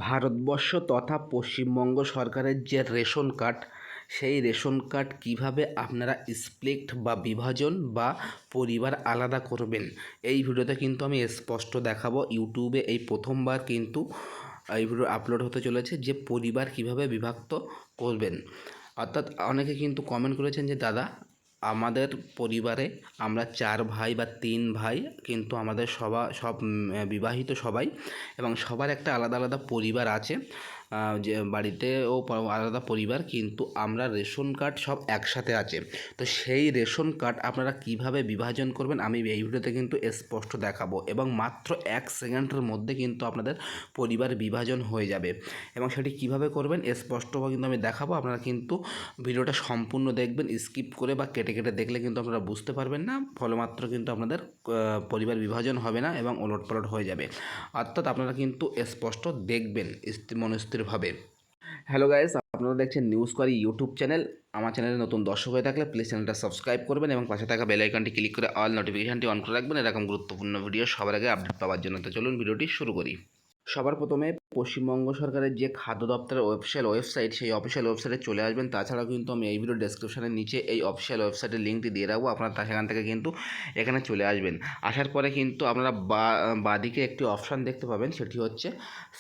ভারতবর্ষ তথা পশ্চিমবঙ্গ সরকারের যে রেশন কার্ড, সেই রেশন কার্ড কীভাবে আপনারা স্প্লিট বা বিভাজন বা পরিবার আলাদা করবেন, এই ভিডিওতে কিন্তু আমি স্পষ্ট দেখাবো। ইউটিউবে এই প্রথমবার কিন্তু এই ভিডিও আপলোড হতে চলেছে যে পরিবার কিভাবে বিভক্ত করবেন। অর্থাৎ অনেকে কিন্তু কমেন্ট করেছেন যে দাদা, আমাদের পরিবারে আমরা 4 ভাই বা 3 ভাই, কিন্তু আমাদের সব বিবাহিত সবাই, এবং সবার একটা আলাদা আলাদা পরিবার আছে, যে বাড়িতেও আলাদা পরিবার, কিন্তু আমরা রেশন কার্ড সব একসাথে আছে। তো সেই রেশন কার্ড আপনারা কিভাবে বিভাজন করবেন আমি এই ভিডিওতে কিন্তু স্পষ্ট দেখাবো, এবং মাত্র 1 সেকেন্ডের মধ্যে কিন্তু আপনাদের পরিবার বিভাজন হয়ে যাবে। এবং সেটি কিভাবে করবেন স্পষ্টভাবে কিন্তু আমি দেখাবো। আপনারা কিন্তু ভিডিওটা সম্পূর্ণ দেখবেন, স্কিপ করে বা কেটে কেটে দেখলে কিন্তু আপনারা বুঝতে পারবেন না, ফলে মাত্র কিন্তু আপনাদের পরিবার বিভাজন হবে না এবং ওলটপালট হয়ে যাবে। অর্থাৎ আপনারা কিন্তু স্পষ্ট দেখবেন মনস্থিরভাবে। হ্যালো গাইস, আপনারা দেখছেন নিউজ কোয়ারি ইউটিউব চ্যানেল। আমার চ্যানেলে নতুন দর্শক হয়ে থাকলে প্লিজ চ্যানেলটা সাবস্ক্রাইব করবেন এবং পাশে থাকা বেল আইকনটি ক্লিক করে অল নোটিফিকেশনটি অন করে রাখবেন এরকম গুরুত্বপূর্ণ ভিডিও সবার আগে আপডেট পাওয়ার জন্য। তো চলুন ভিডিওটি শুরু করি। সবার প্রথমে পশ্চিমবঙ্গ সরকারের যে খাদ্য দপ্তরের অফিসিয়াল ওয়েবসাইট, সেই অফিসিয়াল ওয়েবসাইটে চলে আসবেন। তাছাড়াও কিন্তু আমি এই ভিডিও ডেসক্রিপশনের নিচে এই অফিসিয়াল ওয়েবসাইটের লিঙ্কটি দিয়ে রাখবো, আপনারা সেখান থেকে কিন্তু এখানে চলে আসবেন। আসার পরে কিন্তু আপনারা বাদিকে একটি অপশান দেখতে পাবেন, সেটি হচ্ছে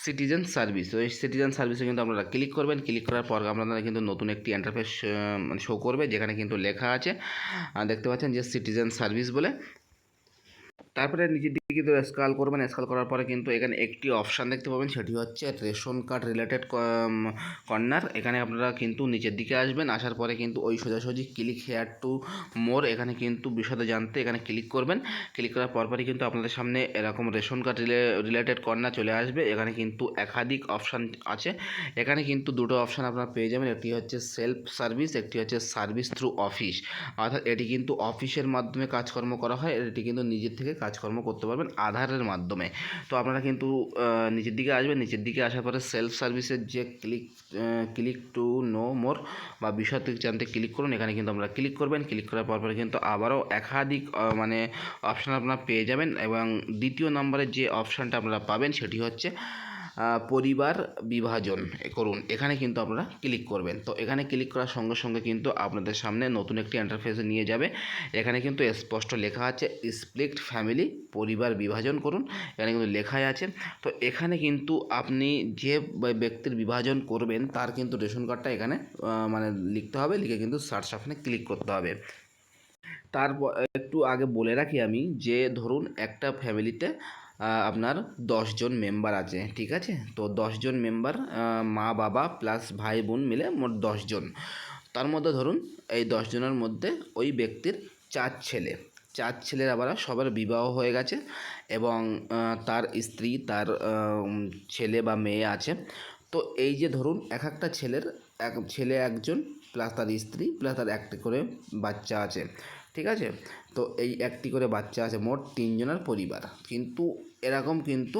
সিটিজেন সার্ভিস। ওই সিটিজেন সার্ভিসে কিন্তু আপনারা ক্লিক করবেন। ক্লিক করার পর আপনারা কিন্তু নতুন একটি ইন্টারফেস শো করবে, যেখানে কিন্তু লেখা আছে, দেখতে পাচ্ছেন যে সিটিজেন সার্ভিস বলে। তারপরে নিচের দিকে কিন্তু স্ক্রল করবেন। স্ক্রল করার পরে কিন্তু এখানে একটি অপশান দেখতে পাবেন, সেটি হচ্ছে রেশন কার্ড রিলেটেড কর্নার। এখানে আপনারা কিন্তু নিচের দিকে আসবেন। আসার পরে কিন্তু ওই সোজাসুজি ক্লিক হেয়ার টু মোর, এখানে কিন্তু বিশদে জানতে এখানে ক্লিক করবেন। ক্লিক করার পরপরই কিন্তু আপনাদের সামনে এরকম রেশন কার্ড রিলেটেড কর্নার চলে আসবে। এখানে কিন্তু একাধিক অপশান আছে। এখানে কিন্তু দুটো অপশান আপনারা পেয়ে যাবেন, একটি হচ্ছে সেলফ সার্ভিস, একটি হচ্ছে সার্ভিস থ্রু অফিস। অর্থাৎ এটি কিন্তু অফিসের মাধ্যমে কাজকর্ম করা হয়, এটি কিন্তু নিজের থেকে কাজকর্ম করতে পারবেন আধারের মাধ্যমে। তো আপনারা কিন্তু নিচের দিকে আসবেন। নিচের দিকে আসার পরে সেলফ সার্ভিসের যে ক্লিক টু নো মোর বা বিষয় থেকে জানতে ক্লিক করুন। এখানে কিন্তু আপনারা ক্লিক করবেন। ক্লিক করার পরে কিন্তু আবারও একাধিক মানে অপশান আপনারা পেয়ে যাবেন, এবং দ্বিতীয় নম্বরে যে অপশানটা আপনারা পাবেন সেটি হচ্ছে পরিবার বিভাজন করুন। এখানে কিন্তু আপনারা ক্লিক করবেন। তো এখানে ক্লিক করার সঙ্গে সঙ্গে কিন্তু আপনাদের সামনে নতুন একটি ইন্টারফেসে নিয়ে যাবে। এখানে কিন্তু স্পষ্ট লেখা আছে স্প্লিট ফ্যামিলি, পরিবার বিভাজন করুন, এখানে কিন্তু লেখাই আছে। তো এখানে কিন্তু আপনি যে ব্যক্তির বিভাজন করবেন তার কিন্তু রেশন কার্ডটা এখানে মানে লিখতে হবে, লিখে কিন্তু সার্চ অপশনে ক্লিক করতে হবে। তারপর একটু আগে বলে রাখি আমি, যে ধরুন একটা ফ্যামিলিতে আপনার 10 জন মেম্বার আছে, ঠিক আছে? তো 10 জন মেম্বার, মা বাবা প্লাস ভাই বোন মিলে মোট 10 জন। তার মধ্যে ধরুন এই 10 জনের মধ্যে ওই ব্যক্তির 4 ছেলে। 4 ছেলের আবার সবার বিবাহ হয়ে গেছে, এবং তার স্ত্রী, তার ছেলে বা মেয়ে আছে। তো এই যে ধরুন এক একটা ছেলের ছেলে একজন প্লাস তার স্ত্রী প্লাস তার একটি করে বাচ্চা আছে, ঠিক আছে? তো এই একটি করে বাচ্চা আছে, মোট 3 জনের পরিবার। কিন্তু এরকম কিন্তু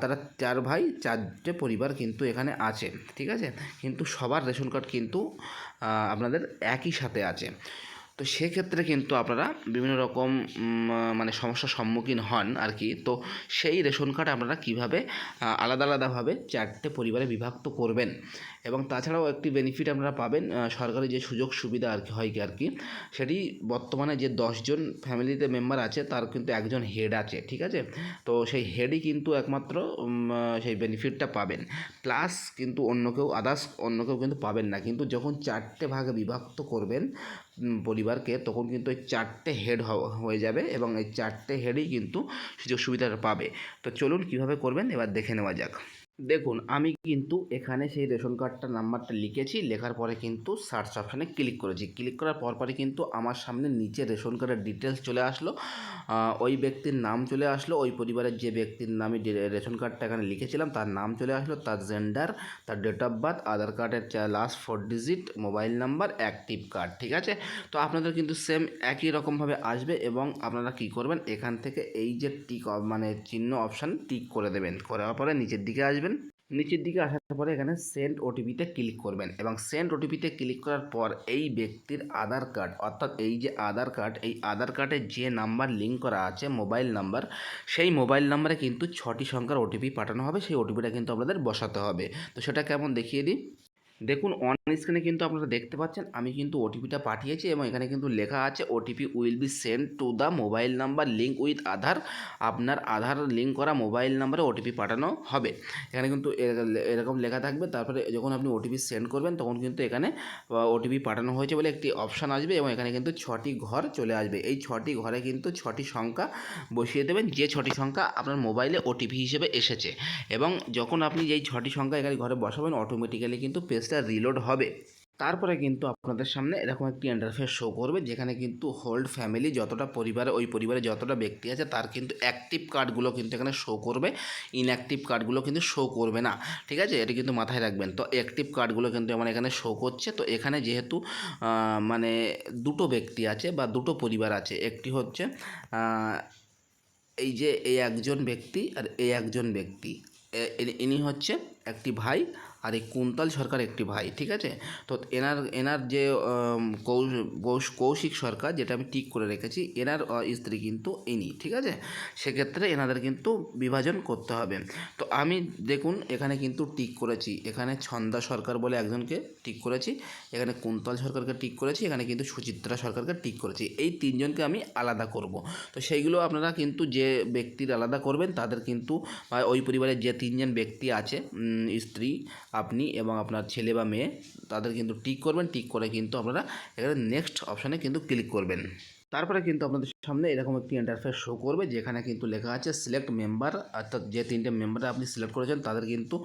তারা 4 ভাই 4টে পরিবার কিন্তু এখানে আছে, ঠিক আছে? কিন্তু সবার রেশন কার্ড কিন্তু আপনাদের একই সাথে আছে। তো সেক্ষেত্রে কিন্তু আপনারা বিভিন্ন রকম মানে সমস্যার সম্মুখীন হন আর কি। তো সেই রেশন কার্ড আপনারা কীভাবে আলাদা আলাদাভাবে 4টে পরিবারে বিভক্ত করবেন, এবং তাছাড়াও একটি বেনিফিট আপনারা পাবেন, সরকারি যে সুযোগ সুবিধা আর কি হয় আর কি, সেটি বর্তমানে যে 10 জন ফ্যামিলিতে মেম্বার আছে তার কিন্তু একজন হেড আছে, ঠিক আছে? তো সেই হেডই কিন্তু একমাত্র সেই বেনিফিটটা পাবেন, প্লাস কিন্তু অন্য কেউ কিন্তু পাবেন না। কিন্তু যখন 4টে ভাগে বিভক্ত করবেন পরিবারকে, তখন কিন্তু এই 4টে হেড হয়ে যাবে, এবং এই 4টে হেডই কিন্তু সুযোগ সুবিধাটা পাবে। তো চলুন কীভাবে করবেন এবার দেখে নেওয়া যাক। দেখুন আমি কিন্তু এখানে সেই রেশন কার্ডটার নাম্বারটা লিখেছি, লেখার পরে কিন্তু সার্চ অপশানে ক্লিক করেছি। ক্লিক করার পরপরই কিন্তু আমার সামনে নিচে রেশন কার্ডের ডিটেলস চলে আসলো, ওই ব্যক্তির নাম চলে আসলো, ওই পরিবারের যে ব্যক্তির নামে রেশন কার্ডটা এখানে লিখেছিলাম তার নাম চলে আসলো, তার জেন্ডার, তার ডেট অফ বার্থ, আধার কার্ডের last 4 digit, mobile number, active card, ঠিক আছে? তো আপনাদের কিন্তু সেম একই রকমভাবে আসবে, এবং আপনারা কী করবেন, এখান থেকে এই যে টিক মানে চিহ্ন অপশান টিক করে দেবেন। করার পরে নিচের দিকে আসবেন। নিচের দিকে আসার পরে এখানে সেন্ড ওটিপিতে ক্লিক করবেন এবং সেন্ড ওটিপিতে ক্লিক করার পর এই ব্যক্তির আধার কার্ড, অর্থাৎ এই যে আধার কার্ড, এই আধার কার্ডে যে নাম্বার লিঙ্ক করা আছে মোবাইল নাম্বার, সেই মোবাইল নাম্বারে কিন্তু 6টি সংখ্যার ওটিপি পাঠানো হবে। সেই ওটিপিটা কিন্তু আপনাদের বসাতে হবে। তো সেটা কেমন দেখিয়ে দিই। দেখুন অন স্ক্রিনে কিন্তু আপনারা দেখতে পাচ্ছেন আমি কিন্তু ওটিপিটা পাঠিয়েছি এবং এখানে কিন্তু লেখা আছে OTP will be send to the mobile number link with Aadhaar. আপনার আধার লিঙ্ক করা মোবাইল নাম্বারে ওটিপি পাঠানো হবে। এখানে কিন্তু এরকম লেখা থাকবে। তারপরে যখন আপনি ওটিপি সেন্ড করবেন তখন কিন্তু এখানে ওটিপি পাঠানো হয়েছে বলে একটি অপশান আসবে এবং এখানে কিন্তু 6টি ঘর চলে আসবে। এই 6টি ঘরে কিন্তু 6টি সংখ্যা বসিয়ে দেবেন, যে 6টি সংখ্যা আপনার মোবাইলে ওটিপি হিসেবে এসেছে। এবং যখন আপনি এই 6টি সংখ্যা এখানে ঘরে বসাবেন অটোমেটিক্যালি কিন্তু পেজটা রিলোড হবে। তারপরে কিন্তু আপনাদের সামনে এরকম একটি ইন্টারফেস শো করবে, যেখানে কিন্তু হোল্ড ফ্যামিলি যতটা পরিবারে, ওই পরিবারে যতটা ব্যক্তি আছে তার কিন্তু অ্যাক্টিভ কার্ডগুলো কিন্তু এখানে শো করবে, ইনঅ্যাক্টিভ কার্ডগুলো কিন্তু শো করবে না। ঠিক আছে, এটি কিন্তু মাথায় রাখবেন। তো অ্যাক্টিভ কার্ডগুলো কিন্তু আমার এখানে শো করছে। তো এখানে যেহেতু মানে দুটো ব্যক্তি আছে বা দুটো পরিবার আছে, একটি হচ্ছে এই যে এই একজন ব্যক্তি আর এই একজন ব্যক্তি, ইনি হচ্ছে একটি ভাই আর এই কুন্তল সরকার একটি ভাই। ঠিক আছে, তো এনার যে কৌশিক সরকার, যেটা আমি টিক করে রেখেছি, এনার স্ত্রী কিন্তু ইনি। ঠিক আছে, সেক্ষেত্রে এনাদের কিন্তু বিভাজন করতে হবে। তো আমি দেখুন এখানে কিন্তু টিক করেছি, এখানে ছন্দা সরকার বলে একজনকে টিক করেছি, এখানে কুন্তল সরকারকে টিক করেছি, এখানে কিন্তু সুচিত্রা সরকারকে টিক করেছি। এই তিনজনকে আমি আলাদা করব। তো সেইগুলো আপনারা কিন্তু যে ব্যক্তির আলাদা করবেন তাদের কিন্তু ওই পরিবারের যে 3জন ব্যক্তি আছে, স্ত্রী, আপনি এবং আপনার ছেলে বা মেয়ে, তাদের কিন্তু টিক করবেন। টিক করে কিন্তু আপনারা এখানে নেক্সট অপশানে কিন্তু ক্লিক করবেন। তারপরে কিন্তু আপনাদের সামনে এরকম একটি ইন্টারফেস শো করবে, যেখানে কিন্তু লেখা আছে সিলেক্ট মেম্বার, অর্থাৎ যে 3টে মেম্বার আপনি সিলেক্ট করেছেন তাদের কিন্তু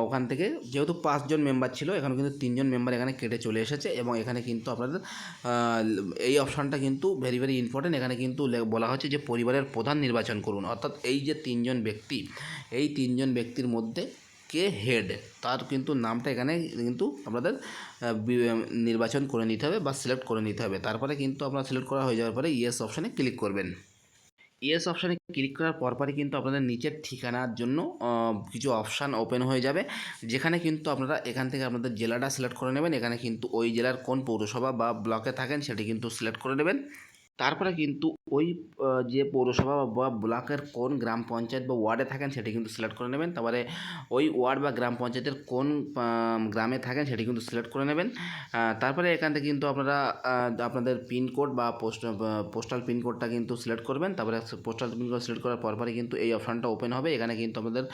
ওখান থেকে যেহেতু 5জন মেম্বার ছিল, এখানে কিন্তু 3জন মেম্বার এখানে কেটে চলে এসেছে এবং এখানে কিন্তু আপনাদের এই অপশানটা কিন্তু ভেরি ভেরি ইম্পর্টেন্ট। এখানে কিন্তু বলা হচ্ছে যে পরিবারের প্রধান নির্বাচন করুন, অর্থাৎ এই যে 3জন ব্যক্তি, এই 3জন ব্যক্তির মধ্যে কে হেড, তার কিন্তু নামটা এখানে কিন্তু আপনাদের নির্বাচন করে নিতে হবে বা সিলেক্ট করে নিতে হবে। তারপরে কিন্তু আপনার সিলেক্ট করা হয়ে যাওয়ার পরে ইয়েস অপশানে ক্লিক করবেন। ইয়েস অপশানে ক্লিক করার পরপরই কিন্তু আপনাদের নিচের ঠিকানার জন্য কিছু অপশান ওপেন হয়ে যাবে, যেখানে কিন্তু আপনারা এখান থেকে আপনাদের জেলাটা সিলেক্ট করে নেবেন। এখানে কিন্তু ওই জেলার কোন পৌরসভা বা ব্লকে থাকেন সেটি কিন্তু সিলেক্ট করে নেবেন। তারপরে কিন্তু ওই যে পৌরসভা বা ব্লকের কোন গ্রাম পঞ্চায়েত বা ওয়ার্ডে থাকেন সেটি কিন্তু সিলেক্ট করে নেবেন। তারপরে ওই ওয়ার্ড বা গ্রাম পঞ্চায়েতের কোন গ্রামে থাকেন সেটি কিন্তু সিলেক্ট করে নেবেন। তারপরে এখান থেকে কিন্তু আপনারা আপনাদের পিনকোড বা পোস্টাল পিনকোডটা কিন্তু সিলেক্ট করবেন। তারপরে পোস্টাল পিনকোড সিলেক্ট করার পরপরই কিন্তু এই অপশানটা ওপেন হবে। এখানে কিন্তু আপনাদের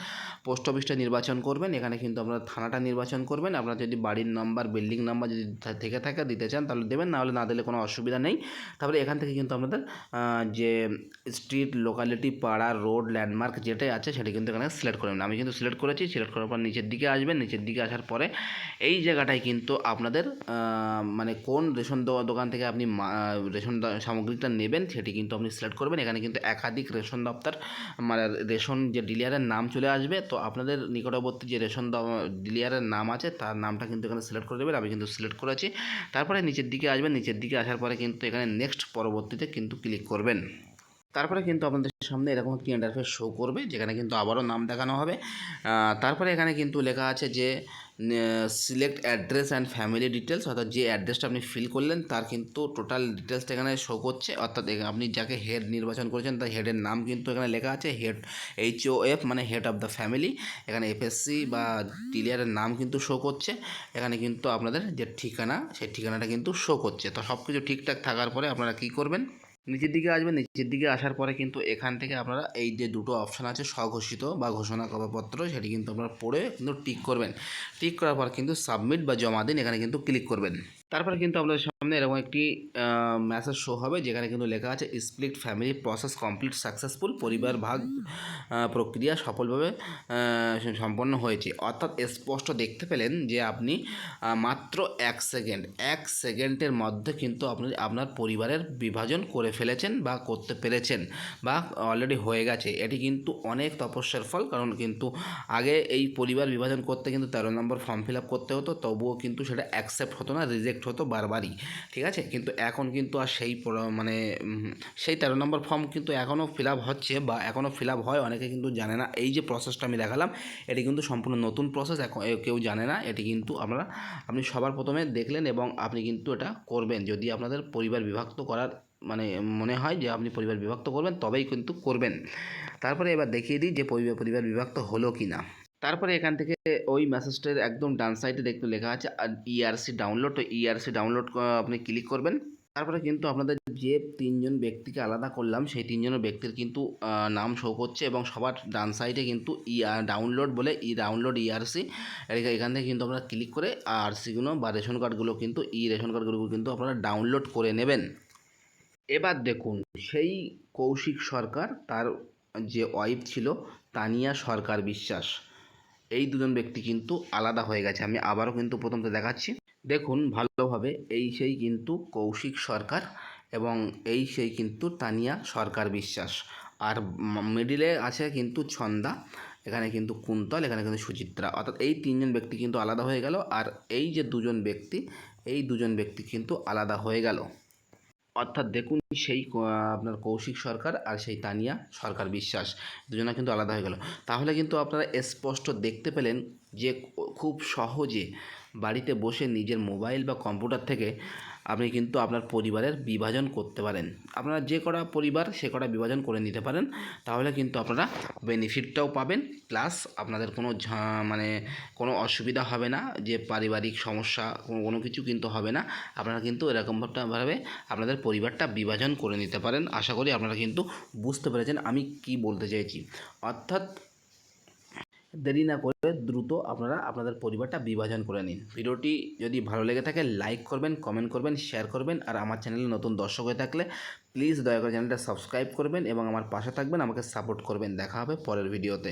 পোস্ট অফিসটা নির্বাচন করবেন, এখানে কিন্তু আপনারা থানাটা নির্বাচন করবেন। আপনার যদি বাড়ির নাম্বার, বিল্ডিং নাম্বার যদি থেকে থাকে দিতে চান তাহলে দেবেন, নাহলে না দিলে কোনো অসুবিধা নেই। তারপরে এখান থেকে কিন্তু আপনাদের যে স্ট্রিট, লোকালিটি, পাড়া, রোড, ল্যান্ডমার্ক যেটাই আছে সেটা কিন্তু এখানে সিলেক্ট করবেন। আমি কিন্তু সিলেক্ট করেছি। সিলেক্ট করার পর নিচের দিকে আসবেন। নিচের দিকে আসার পরে এই জায়গাটায় কিন্তু আপনাদের মানে কোন রেশন দোকান থেকে আপনি রেশন সামগ্রীটা নেবেন সেটি কিন্তু আপনি সিলেক্ট করবেন। এখানে কিন্তু একাধিক রেশন দপ্তর মানে রেশন যে ডিলারের নাম চলে আসবে। তো আপনাদের নিকটবর্তী যে রেশন ডিলারের নাম আছে তার নামটা কিন্তু এখানে সিলেক্ট করে দেবেন। আমি কিন্তু সিলেক্ট করেছি। তারপরে নিচের দিকে আসবেন। নিচের দিকে আসার পরে কিন্তু এখানে নেক্সট পরবর্তীতে কিন্তু ক্লিক করবেন। তারপরে কিন্তু আপনাদের সামনে এরকম একটি ইন্টারফেস শো করবে, যেখানে কিন্তু আবারও নাম দেখানো হবে। তারপরে এখানে কিন্তু লেখা আছে যে select address and family details, অর্থাৎ যে অ্যাড্রেসটা আপনি ফিল করলেন তার কিন্তু টোটাল ডিটেলসটা এখানে শো করছে। অর্থাৎ আপনি যাকে হেড নির্বাচন করেছেন তার হেডের নাম কিন্তু এখানে লেখা আছে হেড, HOF মানে হেড অফ দ্য ফ্যামিলি। এখানে FSC বা ডিলারের নাম কিন্তু শো করছে। এখানে কিন্তু আপনাদের যে ঠিকানা, সেই ঠিকানাটা কিন্তু শো করছে। তো সব কিছু ঠিকঠাক থাকার পরে আপনারা কী করবেন, নিচের দিকে আসবেন। নিচের দিকে আসার পরে কিন্তু এখান থেকে আপনারা এই যে দুটো অপশান আছে স্বঘোষিত বা ঘোষণা করপত্র, সেটি কিন্তু আপনারা পড়ে কিন্তু টিক করবেন। টিক করার পর কিন্তু সাবমিট বা জমা দিন, এখানে কিন্তু ক্লিক করবেন। তারপরে কিন্তু আপনাদের সামনে এরকম একটি মেসেজ শো হবে, যেখানে কিন্তু লেখা আছে split family process complete successful, পরিবার ভাগ প্রক্রিয়া সফলভাবে সম্পন্ন হয়েছে। অর্থাৎ স্পষ্ট দেখতে পেলেন যে আপনি মাত্র 1 সেকেন্ডের মধ্যে কিন্তু আপনি আপনার পরিবারের বিভাজন করে ফেলেছেন বা করতে পেরেছেন বা অলরেডি হয়ে গেছে। এটি কিন্তু অনেক তপস্যার ফল, কারণ কিন্তু আগে এই পরিবার বিভাজন করতে কিন্তু 13 নম্বর ফর্ম ফিল আপ করতে হতো, তবুও কিন্তু সেটা অ্যাকসেপ্ট হতো না, রিজেক্ট রিজেক্ট হতো বারবারই, ঠিক আছে। কিন্তু এখন কিন্তু আর সেই মানে সেই 13 নম্বর ফর্ম কিন্তু এখনও ফিল আপ হচ্ছে বা এখনও ফিল আপ হয়, অনেকে কিন্তু জানে না। এই যে প্রসেসটা আমি দেখালাম এটি কিন্তু সম্পূর্ণ নতুন প্রসেস, এখন কেউ জানে না। এটি কিন্তু আপনি সবার প্রথমে দেখলেন এবং আপনি কিন্তু এটা করবেন যদি আপনাদের পরিবার বিভক্ত করার মানে মনে হয় যে আপনি পরিবার বিভক্ত করবেন, তবেই কিন্তু করবেন। তারপরে এবার দেখিয়ে দিই যে পরিবার বিভক্ত হলো কি না। তারপরে এখান থেকে ওই মেসেজটার একদম ডান সাইডে দেখতে লেখা আছে ইআরসি ডাউনলোড, তো ইআরসি ডাউনলোড আপনি ক্লিক করবেন। তারপরে কিন্তু আপনাদের যে 3জন ব্যক্তিকে আলাদা করলাম সেই 3জনের ব্যক্তির কিন্তু নাম শো করছে এবং সবার ডান সাইডে কিন্তু ডাউনলোড বলে ডাউনলোড ইআরসি, এখান থেকে কিন্তু আপনারা ক্লিক করে আরসিগুলো বা রেশন কার্ডগুলো কিন্তু রেশন কার্ডগুলো কিন্তু আপনারা ডাউনলোড করে নেবেন। এবার দেখুন সেই কৌশিক সরকার, তার যে ওয়াইফ ছিল তানিয়া সরকার বিশ্বাস, এই দুজন ব্যক্তি কিন্তু আলাদা হয়ে গেছে। আমি আবারও কিন্তু প্রথমটা দেখাচ্ছি, দেখুন ভালোভাবে। এই সেই কিন্তু কৌশিক সরকার এবং এই সেই কিন্তু তানিয়া সরকার বিশ্বাস, আর মিডিলে আছে কিন্তু ছন্দা, এখানে কিন্তু কুন্তল, এখানে কিন্তু সুচিত্রা, অর্থাৎ এই 3জন ব্যক্তি কিন্তু আলাদা হয়ে গেল। আর এই যে এই দুজন ব্যক্তি কিন্তু আলাদা হয়ে গেল। অর্থাৎ দেখুন সেই আপনার কৌশিক সরকার আর সেই তানিয়া সরকার বিশ্বাস দুজনে কিন্তু আলাদা হয়ে গেল। তাহলে কিন্তু আপনারা স্পষ্ট দেখতে পেলেন যে খুব সহজে বাড়িতে বসে নিজের মোবাইল বা কম্পিউটার থেকে আপনি কিন্তু আপনার পরিবারের বিভাজন করতে পারেন। আপনারা যে কটা পরিবার সে কটা বিভাজন করে নিতে পারেন, তাহলে কিন্তু আপনারা বেনিফিটটাও পাবেন, প্লাস আপনাদের কোনো মানে কোনো অসুবিধা হবে না, যে পারিবারিক সমস্যা কোনো কিছু কিন্তু হবে না। আপনারা কিন্তু এরকমভাবে আপনাদের পরিবারটা বিভাজন করে নিতে পারেন। আশা করি আপনারা কিন্তু বুঝতে পেরেছেন আমি কি বলতে চাইছি। অর্থাৎ দেরি না করে দ্রুত আপনারা আপনাদের পরিবারটা বিভাজন করে নিন। ভিডিওটি যদি ভালো লেগে থাকে লাইক করবেন, কমেন্ট করবেন, শেয়ার করবেন। আর আমার চ্যানেলে নতুন দর্শক হয়ে থাকলে প্লিজ দয়া করে চ্যানেলটা সাবস্ক্রাইব করবেন এবং আমার পাশে থাকবেন, আমাকে সাপোর্ট করবেন। দেখা হবে পরের ভিডিওতে।